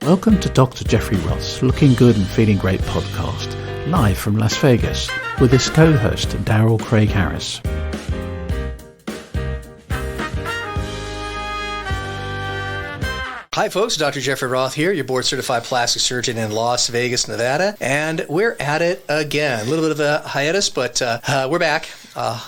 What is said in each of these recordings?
Welcome to Dr. Jeffrey Roth's Looking Good and Feeling Great podcast, live from Las Vegas, with his co-host, Darrell Craig Harris. Hi folks, Dr. Jeffrey Roth here, your board-certified plastic surgeon in Las Vegas, Nevada, and we're at it again. A little bit of a hiatus, but we're back,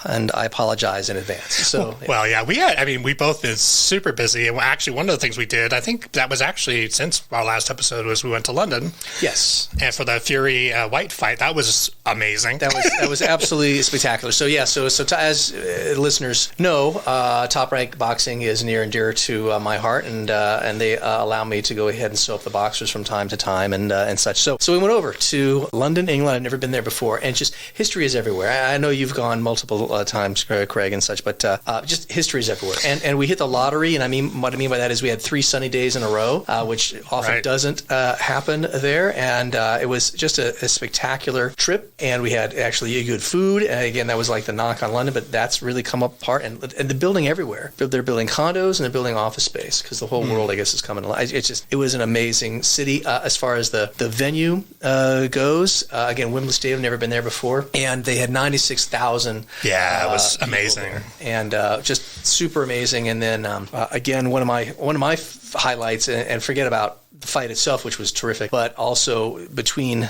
and I apologize in advance. So, we both been super busy, and actually one of the things we did, I think that was actually since our last episode, was we went to London. Yes. And for the Fury Whyte fight, that was amazing. That was absolutely spectacular. So as listeners know, Top Rank Boxing is near and dear to my heart, and they allow me to go ahead and sew up the boxers from time to time and such. So we went over to London, England. I'd never been there before, and just history is everywhere. I know you've gone multiple times, Craig, and such, but just history is everywhere. And we hit the lottery, and what I mean by that is we had 3 sunny days in a row, which often doesn't happen there, and it was just a spectacular trip, and we had actually good food. And again, that was like the knock on London, but that's really come apart, and the building everywhere. They're building condos and they're building office space because the whole world, I guess, is coming alive. It was an amazing city as far as the venue goes. Again, Wembley Stadium, never been there before, and they had 96,000. Yeah, it was amazing, and just super amazing. And then again, one of my highlights, and forget about the fight itself, which was terrific, but also between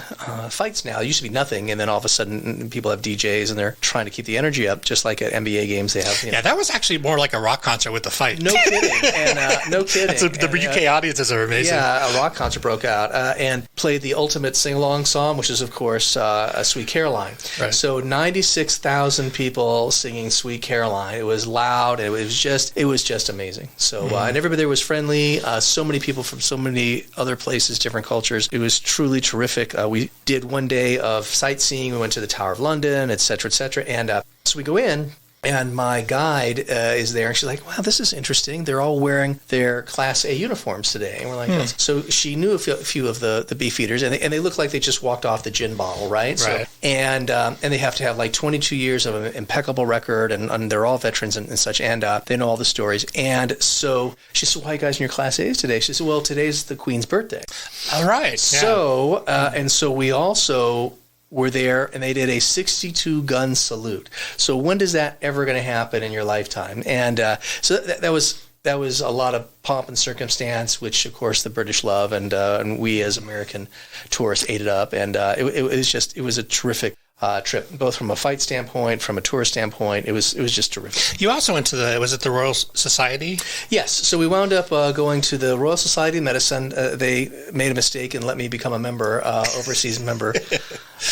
fights now, it used to be nothing, and then all of a sudden people have DJs and they're trying to keep the energy up, just like at NBA games they have. Yeah, that was actually more like a rock concert with the fight. No kidding. And no kidding. The UK audiences are amazing. Yeah, a rock concert broke out and played the ultimate sing-along song, which is, of course, Sweet Caroline. Right. So 96,000 people singing Sweet Caroline. It was loud. It was just amazing. So and everybody there was friendly. So many people from so many other places, different cultures. It was truly terrific. We did one day of sightseeing. We went to the Tower of London, et cetera, and so we go in. And my guide is there, and she's like, wow, this is interesting. They're all wearing their Class A uniforms today. And we're like, so she knew a few of the beefeaters, and they look like they just walked off the gin bottle, right? So, and they have to have like 22 years of an impeccable record, and they're all veterans and such, and they know all the stories. And so she said, why are you guys in your Class A's today? She said, well, today's the Queen's birthday. All right. So, and so we also were there, and they did a 62-gun salute. So when does that ever going to happen in your lifetime? And so that was a lot of pomp and circumstance, which of course the British love, and we as American tourists ate it up. And it was a terrific trip, both from a fight standpoint, from a tourist standpoint. It was just terrific. You also went to the Royal Society? Yes. So we wound up going to the Royal Society of Medicine. They made a mistake and let me become a member, overseas member,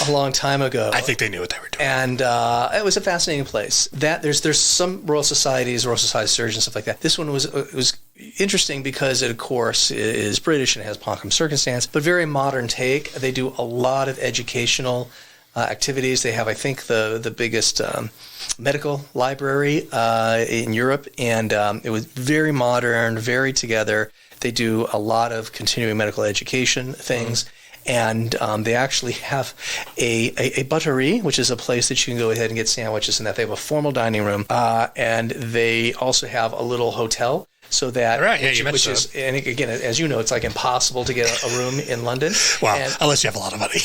a long time ago. I think they knew what they were doing. And it was a fascinating place. There's some Royal Societies, Royal Society surgeons, stuff like that. This one was interesting because it, of course, is British and has pomp and circumstance, but very modern take. They do a lot of educational activities. They have, I think, the biggest medical library in Europe, and it was very modern, very together. They do a lot of continuing medical education things. And they actually have a buttery, which is a place that you can go ahead and get sandwiches, and that they have a formal dining room. And they also have a little hotel. So that, which is, and again, as you know, it's like impossible to get a room in London. Well, unless you have a lot of money.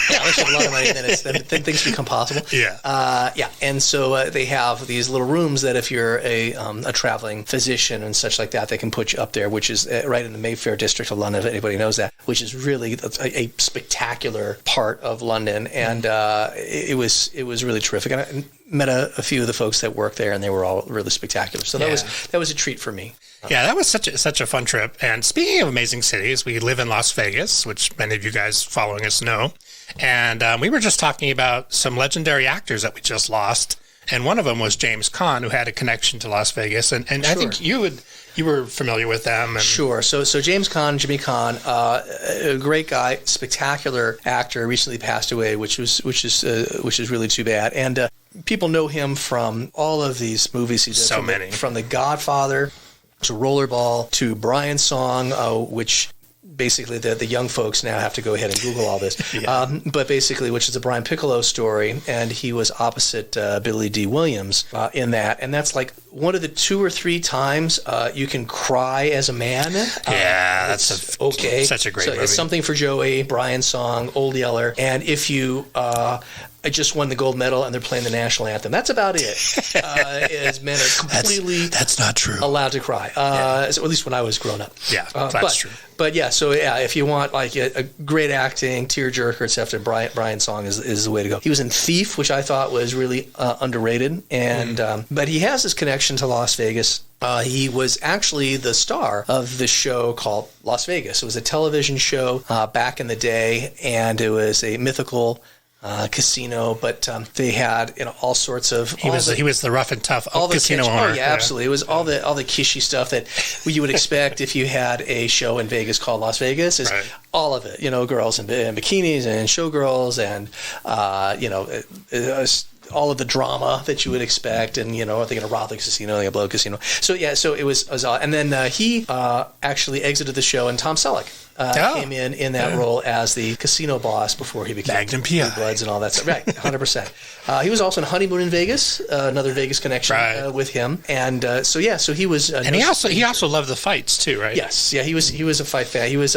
Unless you have a lot of money, then things become possible. Yeah. And so they have these little rooms that if you're a traveling physician and such like that, they can put you up there, which is right in the Mayfair district of London, if anybody knows that, which is really a spectacular part of London. And it was really terrific. And I met a few of the folks that work there, and they were all really spectacular. So that was a treat for me. Yeah, that was such a fun trip. And speaking of amazing cities, we live in Las Vegas, which many of you guys following us know. And we were just talking about some legendary actors that we just lost. And one of them was James Caan, who had a connection to Las Vegas. And I think you were familiar with them. And Sure. So James Caan, Jimmy Caan, a great guy, spectacular actor, recently passed away, which is really too bad. And people know him from all of these movies he did. So many. From The Godfather to Rollerball to Brian's Song, which basically the young folks now have to go ahead and Google all this. But basically, which is a Brian Piccolo story, and he was opposite Billy D. Williams in that. And that's like one of the 2 or 3 times you can cry as a man. That's such a great movie. It's Something for Joey, Brian's song, Old Yeller. And if you... I just won the gold medal, and they're playing the national anthem. That's about it. As men are completely that's not true. allowed to cry. So at least when I was growing up. Yeah, that's true. But yeah, so yeah, if you want like a great acting, tearjerker, etc., Brian's song is the way to go. He was in Thief, which I thought was really underrated, and but he has this connection to Las Vegas. He was actually the star of the show called Las Vegas. It was a television show back in the day, and it was a mythical casino, but they had all sorts of. He was the rough and tough casino owner. Oh yeah, absolutely. It was all the kishy stuff that you would expect if you had a show in Vegas called Las Vegas. Is all of it, girls in bikinis and showgirls, and all of the drama that you would expect, and thinking of Roth Casino, the Blow Casino. So yeah, so it was and then he actually exited the show, and Tom Selleck came in that role as the casino boss before he became Magnum P.I. Bloods and all that stuff. Right, 100%. He was also in Honeymoon in Vegas, another Vegas connection with him, and so he was. And he also loved the fights too, right? Yes, yeah, he was a fight fan. He was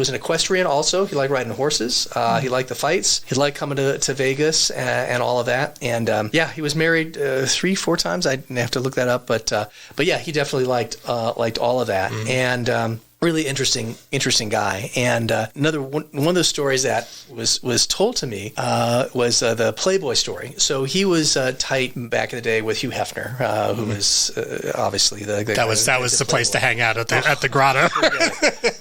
an equestrian also. He liked riding horses. He liked the fights. He liked coming to Vegas and all of that. And he was married 3-4 times. I have to look that up, but yeah, he definitely liked all of that. And really interesting guy. And another one of the stories that was told to me was the Playboy story. So he was tight back in the day with Hugh Hefner, who was obviously the that was the place to hang out at the grotto,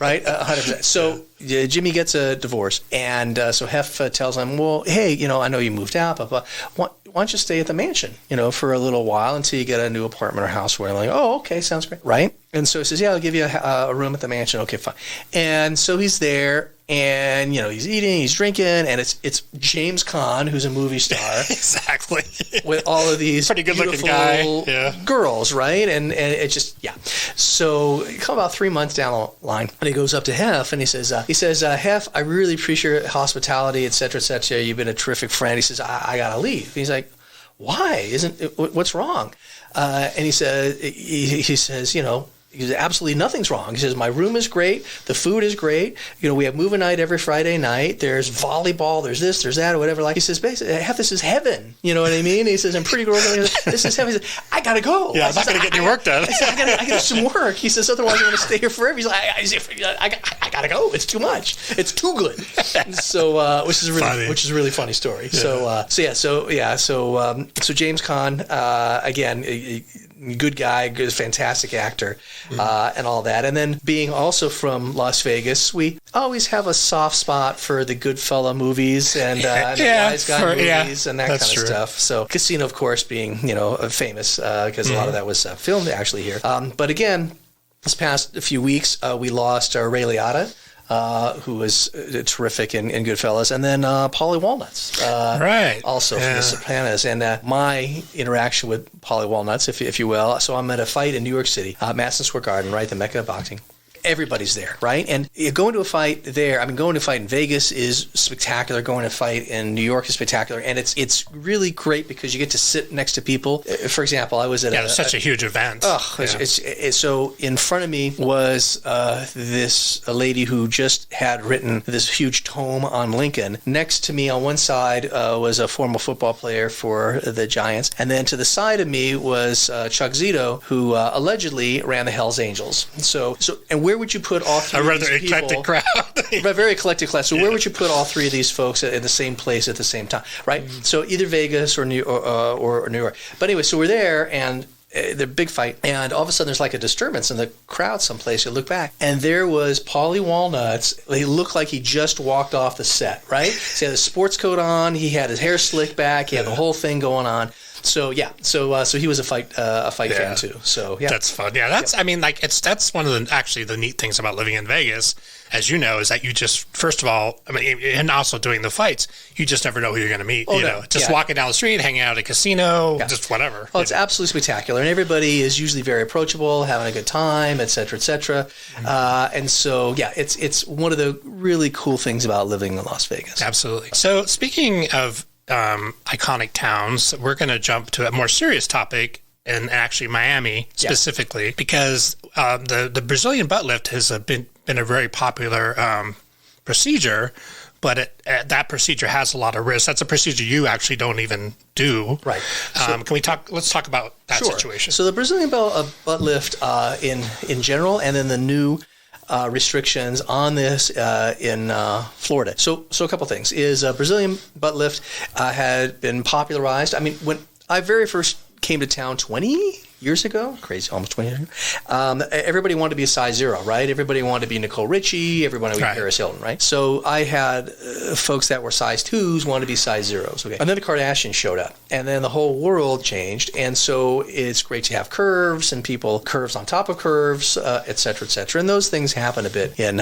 right? 100%. So Jimmy gets a divorce, and so Hef tells him, "Well, hey, I know you moved out, but why don't you stay at the mansion, for a little while until you get a new apartment or house?" Where I'm like, "Oh, okay, sounds great, right?" And so he says, "Yeah, I'll give you a room at the mansion." Okay, fine. And so he's there, and he's eating, he's drinking, and it's James Caan, who's a movie star, exactly, with all of these pretty good looking guy, girls, right? And it just So come about 3 months down the line, and he goes up to Hef, and he says, "Hef, I really appreciate your hospitality, et cetera, et cetera. You've been a terrific friend." He says, "I gotta leave." He's like, "Why? What's wrong?" And he says, Because absolutely nothing's wrong. He says, "My room is great. The food is great. We have movie night every Friday night. There's volleyball. There's this, there's that, or whatever." He says, "Basically, this is heaven." You know what I mean? He says, "And pretty girls, this is heaven." He says, "I gotta go." Yeah, I'm not gonna get any work done. I said, I gotta do some work. He says, "Otherwise, I'm gonna stay here forever." He's like, I gotta go. It's too much. It's too good." So, which is a really funny story. Yeah. So James Caan, again, good guy, fantastic actor, and all that. And then being also from Las Vegas, we always have a soft spot for the Goodfella movies and the Wise Guy movies and that kind of stuff. So Casino, of course, being famous because a lot of that was filmed actually here. But again, this past few weeks, we lost Ray Liotta, who was terrific in Goodfellas, and then Paulie Walnuts, also from The Sopranos. And my interaction with Paulie Walnuts, if you will, so I'm at a fight in New York City, Madison Square Garden, right, the Mecca of boxing. Everybody's there, right? And going to a fight there, going to a fight in Vegas is spectacular. Going to a fight in New York is spectacular. And it's really great because you get to sit next to people. For example, I was at it's such a huge event. So in front of me was a lady who just had written this huge tome on Lincoln. Next to me on one side was a former football player for the Giants. And then to the side of me was Chuck Zito, who allegedly ran the Hells Angels. And where would you put all three of these people? A rather eclectic crowd. A very eclectic class. So where would you put all three of these folks in the same place at the same time, right? Mm-hmm. So either Vegas or New York. But anyway, so we're there, and the big fight, and all of a sudden there's like a disturbance in the crowd someplace. You look back, and there was Paulie Walnuts. He looked like he just walked off the set, right? So he had a sports coat on. He had his hair slicked back. He had the whole thing going on. So he was a fight fan too. So yeah, that's fun. Yeah, that's I mean, like that's one of the neat things about living in Vegas, as you know, is that you just first of all, I mean, and also doing the fights, you just never know who you're going to meet. Walking down the street, hanging out at a casino, just whatever. Oh, it's absolutely spectacular, and everybody is usually very approachable, having a good time, et cetera, et cetera. And so it's one of the really cool things about living in Las Vegas. Absolutely. So speaking of iconic towns, we're going to jump to a more serious topic, and actually Miami specifically, because the Brazilian butt lift has been a very popular procedure, but that procedure has a lot of risks. That's a procedure you actually don't even do. Right. Let's talk about that situation. So the Brazilian butt lift in general, and then the new restrictions on this in Florida. So a couple things is Brazilian butt lift had been popularized. I mean, when I very first came to town 20 years ago, crazy, almost 20 years ago, everybody wanted to be a size 0, right? Everybody wanted to be Nicole Richie, everybody wanted to be Paris Hilton, right? So I had folks that were size 2s wanted to be size 0s, okay? And then the Kardashians showed up, and then the whole world changed, and so it's great to have curves, and curves on top of curves, et cetera, and those things happen a bit in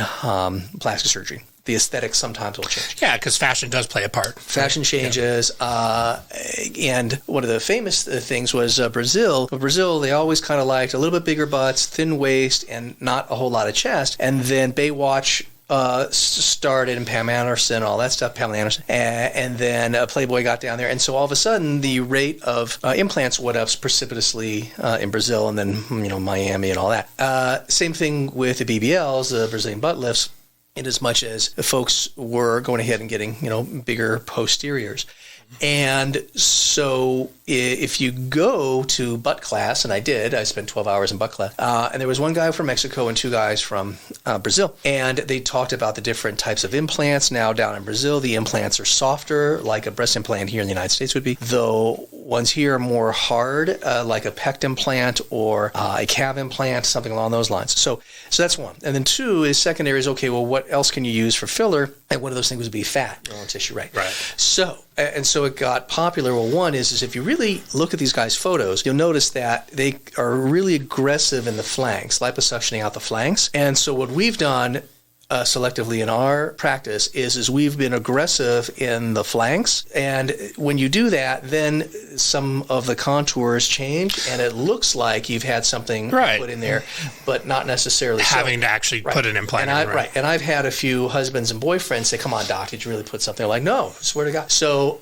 plastic surgery. The aesthetics sometimes will change. Yeah, because fashion does play a part. Fashion changes. And one of the famous things was Brazil. Brazil, they always kind of liked a little bit bigger butts, thin waist, and not a whole lot of chest. And then Baywatch started, and Pam Anderson, all that stuff, Pamela Anderson. And then Playboy got down there. And so all of a sudden, the rate of implants went up precipitously in Brazil, and then, Miami and all that. Same thing with the BBLs, the Brazilian butt lifts, in as much as folks were going ahead and getting, bigger posteriors. And so if you go to butt class, and I spent 12 hours in butt class, and there was one guy from Mexico and 2 guys from Brazil, and they talked about the different types of implants. Now down in Brazil, the implants are softer, like a breast implant here in the United States would be, though ones here are more hard, like a pect implant or a calf implant, something along those lines. So that's one. And then 2 is secondary is, okay, well, what else can you use for filler? And one of those things would be fat, tissue, right? Right. So it got popular. Well, one is if you really look at these guys' photos, you'll notice that they are really aggressive in the flanks, liposuctioning out the flanks. And so what we've done selectively in our practice is we've been aggressive in the flanks, and when you do that, then some of the contours change, and it looks like you've had something put in there, but not necessarily having to actually put an implant in. Right. And I've had a few husbands and boyfriends say, "Come on, doc, did you really put something?" I'm like, "No, swear to God." So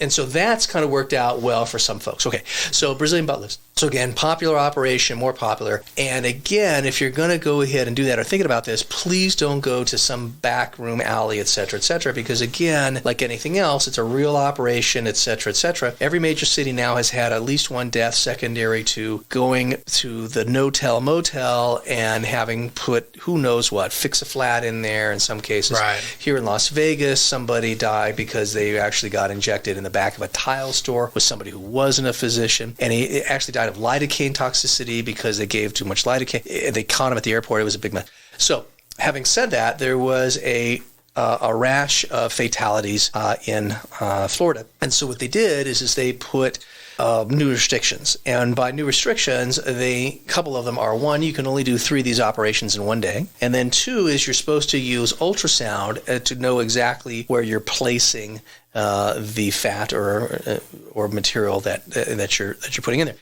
so that's kind of worked out well for some folks. Okay, so Brazilian butt lifts. So again, popular operation, more popular. And again, if you're going to go ahead and do that or thinking about this, please don't go to some back room alley, et cetera, because again, like anything else, it's a real operation, et cetera, et cetera. Every major city now has had at least one death secondary to going to the no-tell motel and having put who knows what, fix-a-flat in there in some cases. Right. Here in Las Vegas, somebody died because they actually got injected in the back of a tile store with somebody who wasn't a physician, and he actually died of lidocaine toxicity because they gave too much lidocaine. They caught him at the airport. It was a big mess. So, having said that, there was a rash of fatalities in Florida. And so what they did is they put new restrictions. And by new restrictions, a couple of them are, 1, you can only do 3 of these operations in one day. And then 2 is you're supposed to use ultrasound to know exactly where you're placing the fat or material that you're putting in there.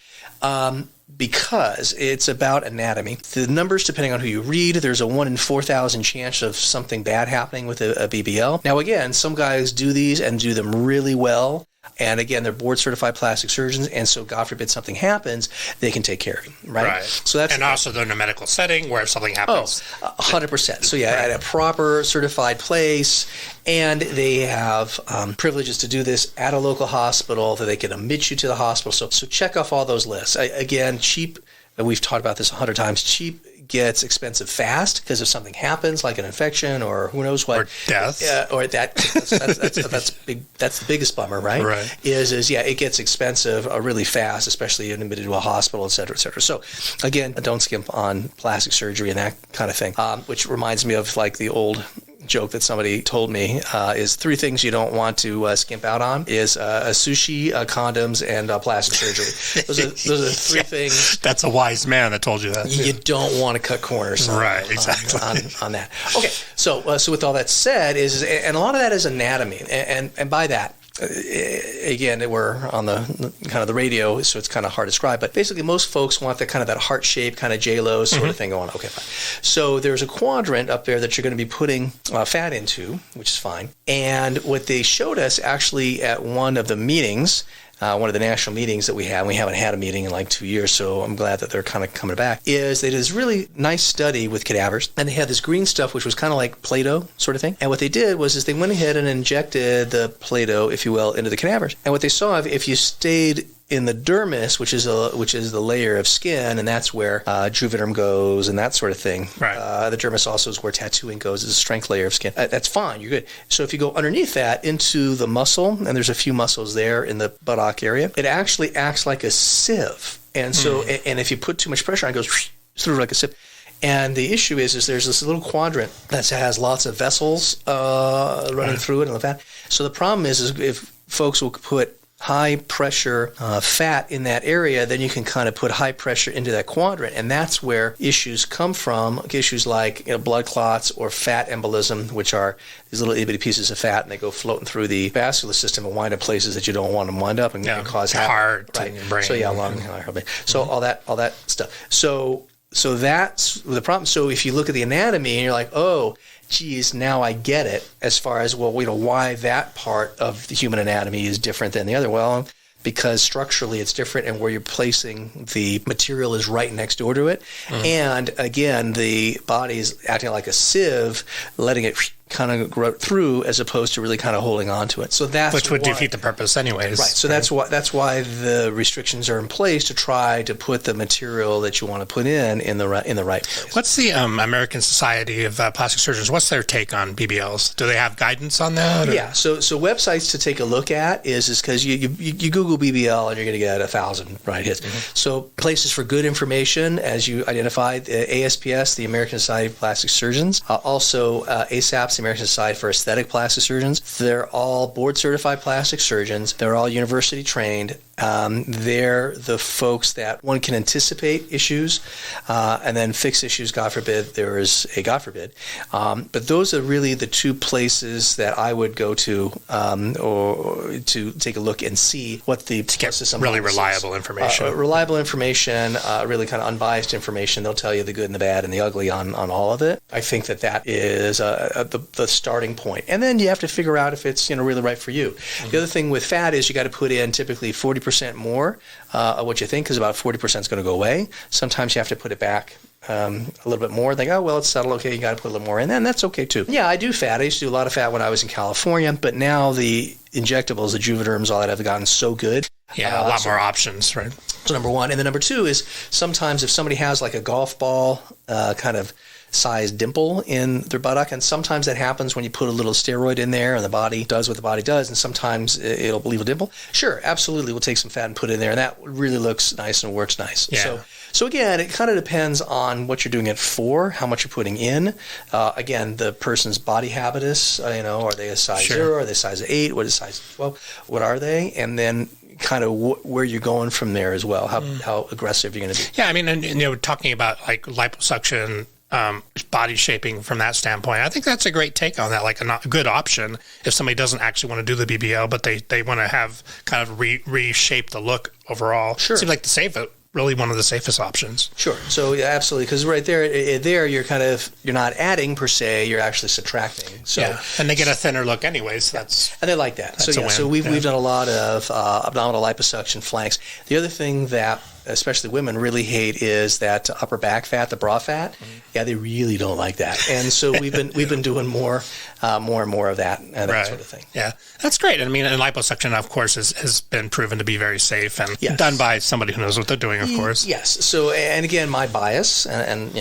Because it's about anatomy. The numbers, depending on who you read, there's a 1 in 4,000 chance of something bad happening with a BBL. Now, again, some guys do these and do them really well. And again, they're board-certified plastic surgeons, and so God forbid something happens, they can take care of you, right? So that's also they're in a medical setting where if something happens, 100%. So at a proper certified place, and they have privileges to do this at a local hospital that they can admit you to the hospital. So check off all those lists. Again, cheap. We've talked about this 100 times. Cheap gets expensive fast because if something happens, like an infection or who knows what, or death, or that's big. That's the biggest bummer, right? Right. It gets expensive really fast, especially admitted to a hospital, et cetera, et cetera. So again, don't skimp on plastic surgery and that kind of thing. Which reminds me of like the old joke that somebody told me is 3 things you don't want to skimp out on is sushi, condoms, and plastic surgery. Those are 3 things. That's a wise man that told you that. You don't want to cut corners right, exactly. on that. Okay, so with all that said, and a lot of that is anatomy. And by that, again, we're on the kind of the radio, so it's kind of hard to describe. But basically, most folks want that heart shape, kind of J-Lo sort of thing going. Okay, fine. So there's a quadrant up there that you're going to be putting fat into, which is fine. And what they showed us actually at one of the meetings, one of the national meetings that we haven't had a meeting in like 2 years, so I'm glad that they're kind of coming back, is they did this really nice study with cadavers, and they had this green stuff, which was kind of like Play-Doh sort of thing. And what they did was they went ahead and injected the Play-Doh, if you will, into the cadavers. And what they saw, if you stayed in the dermis, which is the layer of skin, and that's where juvederm goes and that sort of thing. Right. The dermis also is where tattooing goes, is a strength layer of skin. That's fine. You're good. So if you go underneath that into the muscle, and there's a few muscles there in the buttock area, it actually acts like a sieve. And so, and if you put too much pressure on, it goes through like a sieve. And the issue is there's this little quadrant that has lots of vessels running through it and the fat. So the problem is if folks will put high pressure fat in that area, then you can kind of put high pressure into that quadrant, and that's where issues come from. Issues like blood clots or fat embolism, which are these little itty bitty pieces of fat, and they go floating through the vascular system and wind up places that you don't want them to wind up and cause heart, right? And brain. So lung, so all that stuff. So that's the problem. So if you look at the anatomy and you're like, oh, geez, now I get it as far as, why that part of the human anatomy is different than the other. Well, because structurally it's different, and where you're placing the material is right next door to it. And again, the body is acting like a sieve, letting it kind of grow through as opposed to really kind of holding on to it. So that's which would defeat the purpose anyways. Right. So that's why the restrictions are in place, to try to put the material that you want to put in the right place. What's the American Society of Plastic Surgeons? What's their take on BBLs? Do they have guidance on that? Or? Yeah. So websites to take a look at is because you Google BBL and you're going to get 1,000 hits. So places for good information, as you identified, ASPS, the American Society of Plastic Surgeons, also ASAPS, the American Society for Aesthetic Plastic Surgeons. They're all board-certified plastic surgeons. They're all university-trained. They're the folks that one can anticipate issues and then fix issues, God forbid there is a God forbid. But those are really the 2 places that I would go to or to take a look and see what the get really reliable information. Reliable information, really kind of unbiased information. They'll tell you the good and the bad and the ugly on all of it. I think that is the starting point. And then you have to figure out if it's really right for you. The other thing with fat is you got to put in typically 40% more of what you think, because about 40% is going to go away. Sometimes you have to put it back a little bit more. They go, it's settled. Okay, you got to put a little more in, and that's okay too. Yeah, I do fat. I used to do a lot of fat when I was in California, but now the injectables, the juvederms, all that have gotten so good. Yeah, a lot more options, right? So number 1. And then number 2 is sometimes if somebody has like a golf ball kind of size dimple in their buttock, and sometimes that happens when you put a little steroid in there and the body does what the body does, and sometimes it'll leave a dimple. Sure, absolutely, we'll take some fat and put it in there, and that really looks nice and works nice. Yeah. So again, it kind of depends on what you're doing it for, how much you're putting in. Again, the person's body habitus, are they a size 0, are they a size 8, what is size 12, what are they? And then kind of where you're going from there as well, how aggressive you're going to be. Yeah, I mean, and talking about like liposuction, body shaping from that standpoint, I think that's a great take on that, like a good option if somebody doesn't actually want to do the BBL, but they want to have kind of reshape the look overall. Sure. Seems like really one of the safest options. Sure. So yeah, absolutely, because right there you're you're not adding per se, you're actually subtracting. So and they get a thinner look anyways. And they like that. So we've done a lot of abdominal liposuction flanks. The other thing that especially women really hate is that upper back fat, the bra fat. Yeah, they really don't like that, and so we've been doing more and more of that sort of thing. Yeah, that's great. I mean, and liposuction, of course, has been proven to be very safe and done by somebody who knows what they're doing, of course. Yes. So, and again, my bias, and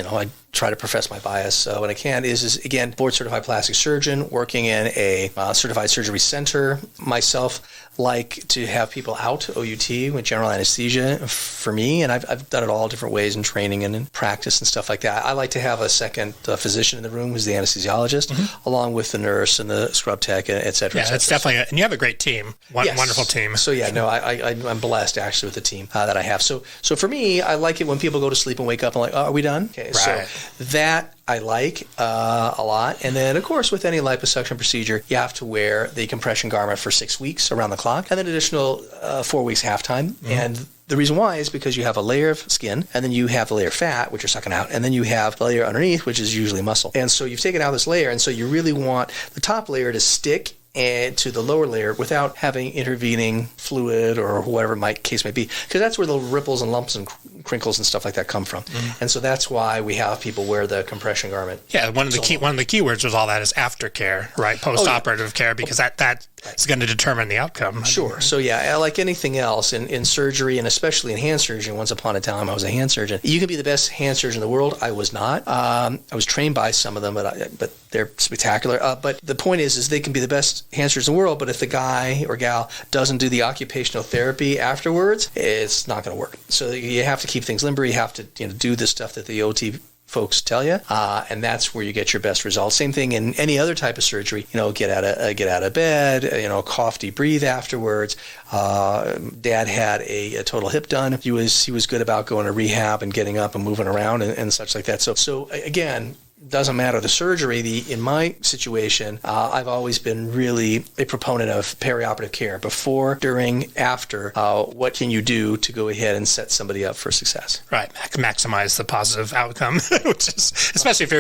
try to profess my bias when I can, is again, board-certified plastic surgeon working in a certified surgery center. Myself, like to have people out OUT with general anesthesia for me, and I've done it all different ways in training and in practice and stuff like that. I like to have a second physician in the room who's the anesthesiologist, along with the nurse and the scrub tech, et cetera. Yeah, it's definitely, and you have a great team, wonderful team. So yeah, no, I'm blessed actually with the team that I have. So for me, I like it when people go to sleep and wake up and like, oh, are we done? Okay, right. So that I like a lot. And then, of course, with any liposuction procedure, you have to wear the compression garment for 6 weeks around the clock, and then additional 4 weeks halftime. And the reason why is because you have a layer of skin, and then you have the layer of fat, which you're sucking out, and then you have the layer underneath, which is usually muscle. And so you've taken out this layer, and so you really want the top layer to stick and to the lower layer without having intervening fluid or whatever case may be, because that's where the ripples and lumps and crinkles and stuff like that come from. And so that's why we have people wear the compression garment. Yeah, one of the keywords with all that is aftercare, right? Post-operative care, because that is going to determine the outcome. Sure. So yeah, like anything else in surgery, and especially in hand surgery, once upon a time I was a hand surgeon. You can be the best hand surgeon in the world. I was not. I was trained by some of them, but they're spectacular. But the point is they can be the best hand surgeons in the world, but if the guy or gal doesn't do the occupational therapy afterwards, it's not going to work. So you have to keep things limber. You have to do the stuff that the OT folks tell you, and that's where you get your best results. Same thing in any other type of surgery. Get out of bed. Cough, deep breathe afterwards. Dad had a total hip done. He was good about going to rehab and getting up and moving around and such like that. So again, doesn't matter the surgery. In my situation, I've always been really a proponent of perioperative care. Before, during, after, what can you do to go ahead and set somebody up for success? Right. Maximize the positive outcome, which is, especially if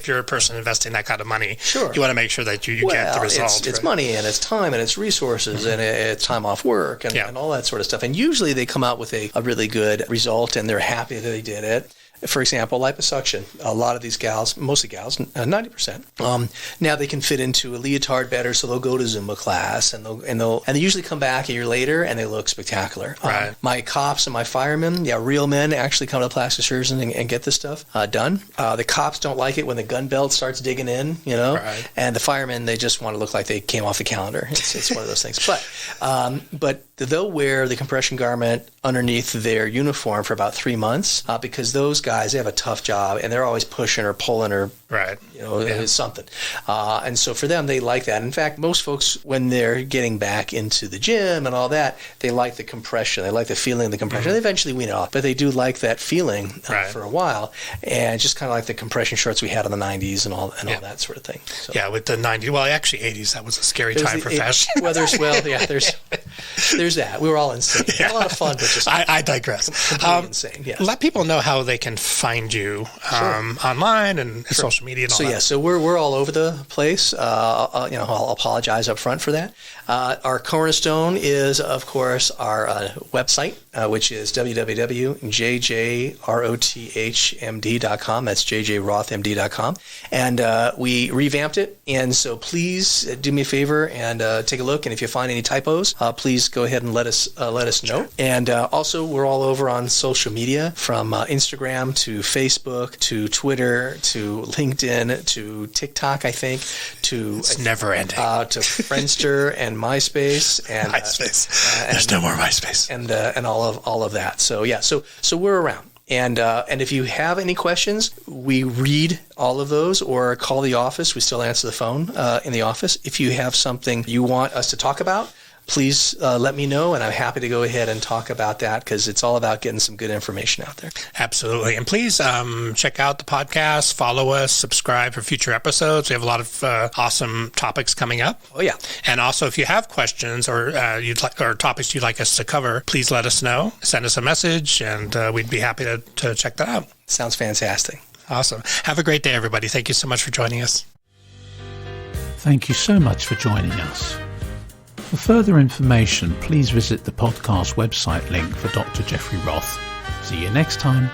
you're a person investing that kind of money, sure, you want to make sure that you get the result. It's money, and it's time, and it's resources, and it's time off work, and all that sort of stuff. And usually they come out with a really good result, and they're happy that they did it. For example, liposuction. A lot of these gals, mostly gals, 90%. Now they can fit into a leotard better, so they'll go to Zumba class, and they usually come back a year later and they look spectacular. Right. My cops and my firemen, real men actually come to plastic surgeons and get this stuff done. The cops don't like it when the gun belt starts digging in, Right. And the firemen, they just want to look like they came off the calendar. It's one of those things. But they'll wear the compression garment underneath their uniform for about 3 months because those guys, they have a tough job and they're always pushing or pulling or something. And so for them, they like that. In fact, most folks, when they're getting back into the gym and all that, they like the compression. They like the feeling of the compression. They eventually wean it off, but they do like that feeling for a while. And just kind of like the compression shorts we had in the 90s and all that sort of thing. So. Yeah, with the 90s, well, actually 80s, that was a scary time for fashion. There's that. We were all insane. Yeah. Had a lot of fun, but just I digress. Completely insane. Yes. Let people know how they can find you online and social media and all that. So we're all over the place. I'll apologize up front for that. Our cornerstone is, of course, our website, which is www.jjrothmd.com. That's jjrothmd.com. And we revamped it. And so please do me a favor and take a look. And if you find any typos, please go ahead and let us know. And also, we're all over on social media, from Instagram to Facebook to Twitter to LinkedIn to TikTok, I think, to it's never ending. To Friendster and MySpace and MySpace. There's no more MySpace and all of that. So we're around. And if you have any questions, we read all of those, or call the office. We still answer the phone in the office. If you have something you want us to talk about, please let me know, and I'm happy to go ahead and talk about that, because it's all about getting some good information out there. Absolutely. And please check out the podcast, follow us, subscribe for future episodes. We have a lot of awesome topics coming up. Oh, yeah. And also, if you have questions or topics you'd like us to cover, please let us know. Send us a message, and we'd be happy to check that out. Sounds fantastic. Awesome. Have a great day, everybody. Thank you so much for joining us. Thank you so much for joining us. For further information, please visit the podcast website link for Dr. Jeffrey Roth. See you next time.